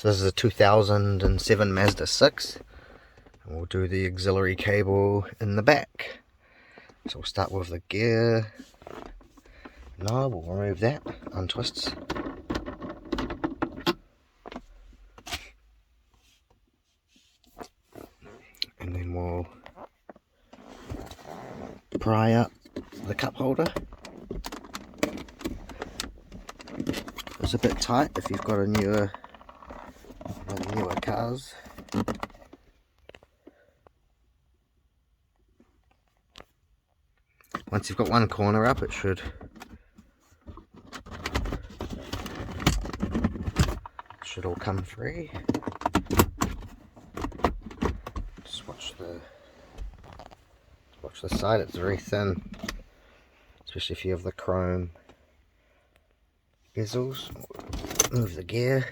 So this is a 2007 Mazda 6. And we'll do the auxiliary cable in the back. So we'll start with the gear knob. We'll remove that, untwists. And then we'll pry up the cup holder. It's a bit tight if you've got a newer cars. Once you've got one corner up, it should all come free. Just watch the side, it's very thin, especially if you have the chrome bezels. Move the gear.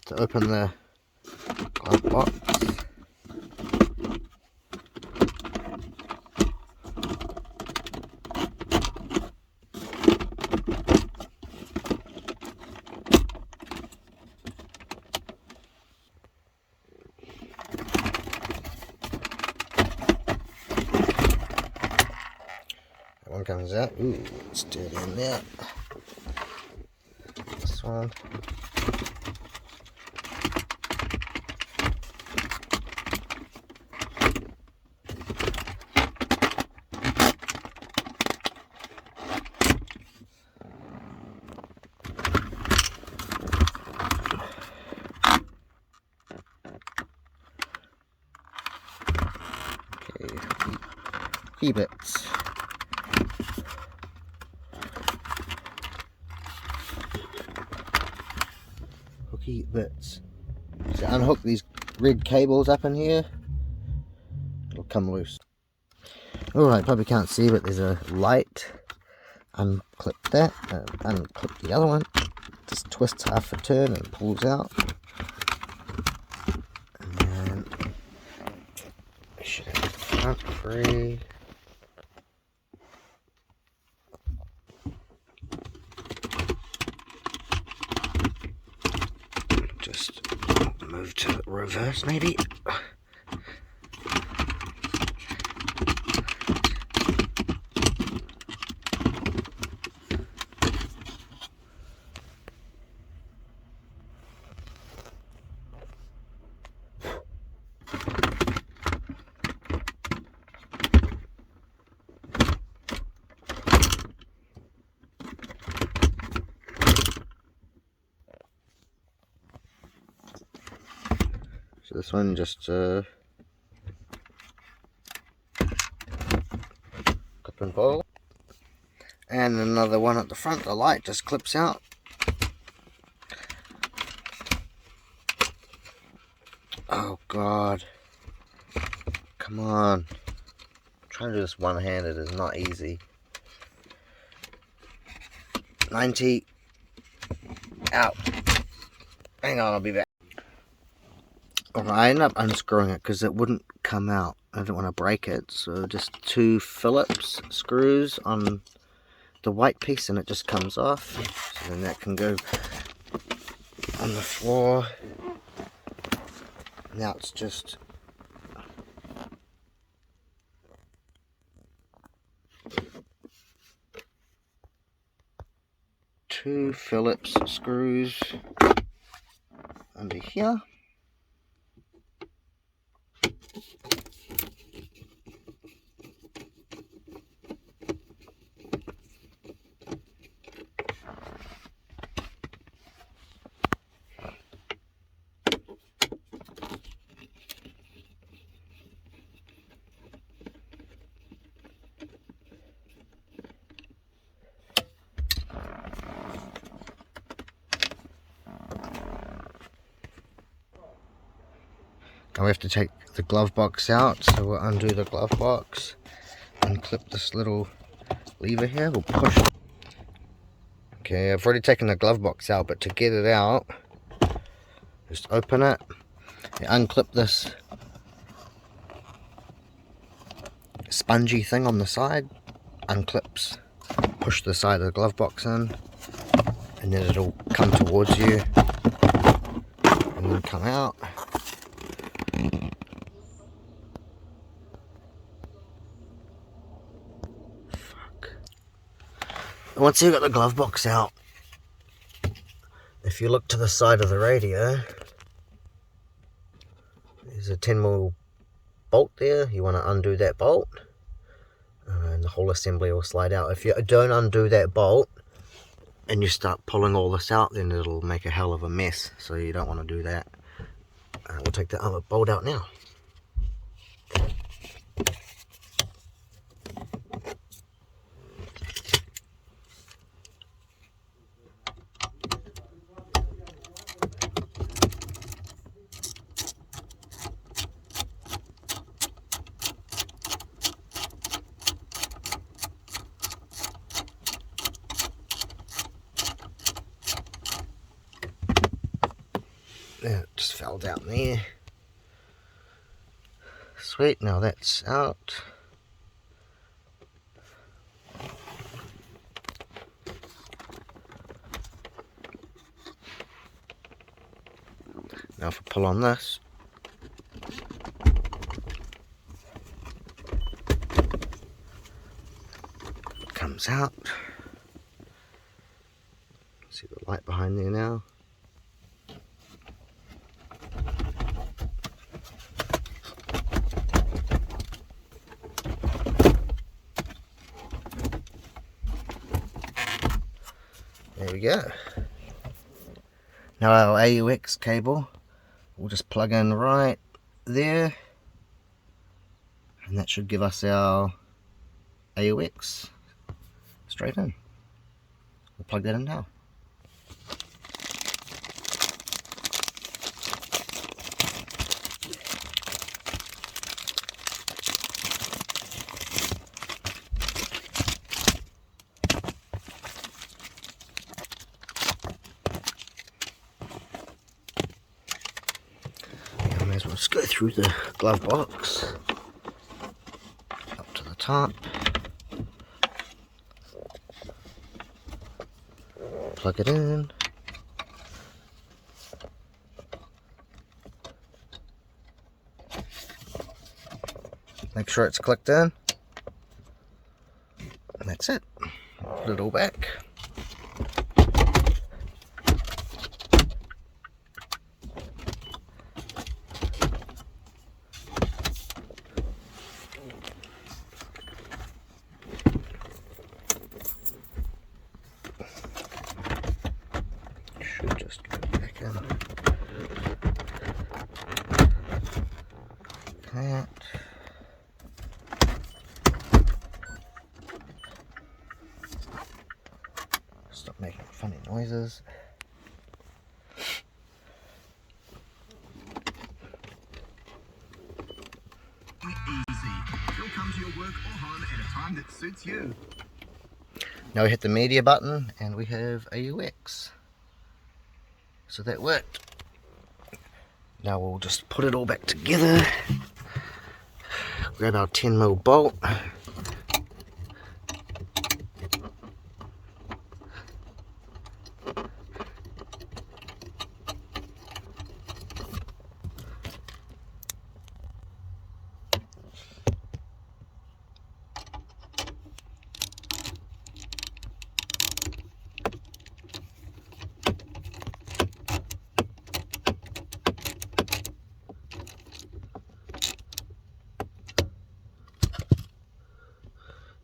To open the glove box. That one comes out. Ooh, it's dirty in there. This one. Key bits. Hooky bits. So unhook these red cables up in here. It'll come loose. Alright, probably can't see, but there's a light. Unclip that. Unclip the other one. Just twists half a turn and pulls out. And then we should have the front free. Just move to reverse maybe. So this one just clip and pull, and another one at the front. The light just clips out. Oh God, come on! Trying to do this one-handed is not easy. 90 out. Hang on, I'll be back. I ended up unscrewing it because it wouldn't come out. I didn't want to break it, so just 2 Phillips screws on the white piece and it just comes off. So then that can go on the floor. Now it's just two Phillips screws under here. Now we have to take the glove box out, so we'll undo the glove box, unclip this little lever here. We'll push. Okay, I've already taken the glove box out, but to get it out, just open it, unclip this spongy thing on the side, unclips, push the side of the glove box in, and then it'll come towards you and then come out. Once you've got the glove box out, if you look to the side of the radio, there's a 10mm bolt there. You want to undo that bolt, and the whole assembly will slide out. If you don't undo that bolt and you start pulling all this out, then it'll make a hell of a mess, so you don't want to do that. We'll take the other bolt out now. Yeah, it just fell down there. Sweet, now that's out. Now if I pull on this, it comes out. See the light behind there now. There we go. Now our AUX cable, we'll just plug in right there, and that should give us our AUX straight in. We'll plug that in now. May as well just go through the glove box up to the top, plug it in, make sure it's clicked in, and that's it. Put it all back. Should just go back in. That. Stop making funny noises. Easy. You'll come to your work or home at a time that suits you. Now we hit the media button and we have AUX. So that worked. Now we'll just put it all back together. Grab our 10mm bolt.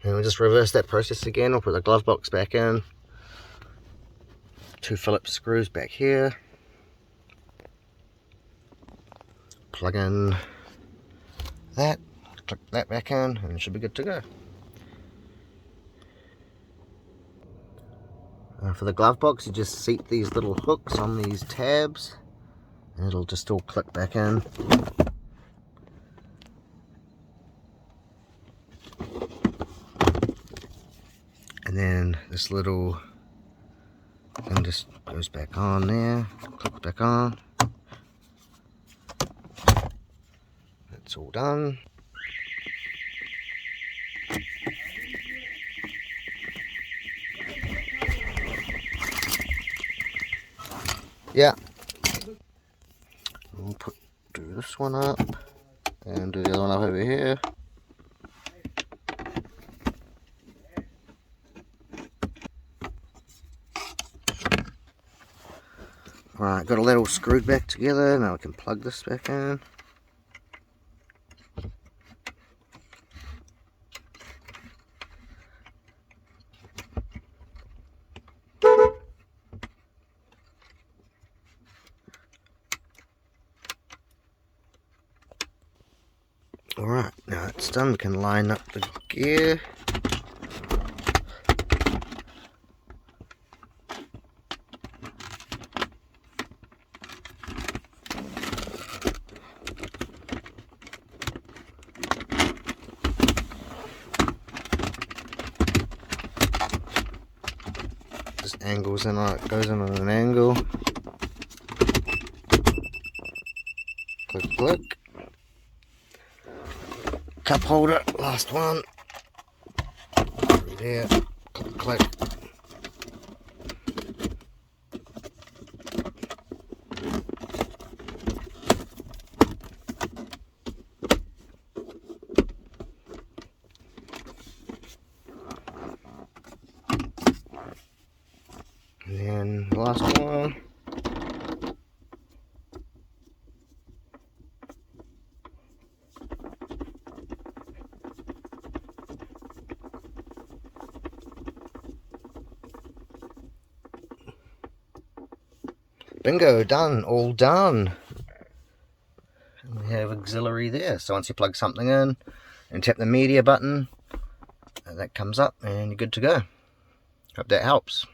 And we'll just reverse that process again. We'll put the glove box back in. 2 Phillips screws back here. Plug in that, click that back in, and it should be good to go. For the glove box, you just seat these little hooks on these tabs, and it'll just all click back in. And then this little thing just goes back on there, clicks back on. That's all done. Yeah. We'll do this one up and do the other one up over here. Alright, got a little screwed back together. Now we can plug this back in. Alright, now it's done, we can line up the gear. Just angles in on it, goes in on an angle. Click, click. Cup holder, last one. Through there, click, click. And then the last one. Bingo, done, all done. And we have auxiliary there, so once you plug something in and tap the media button, that comes up and you're good to go. Hope that helps.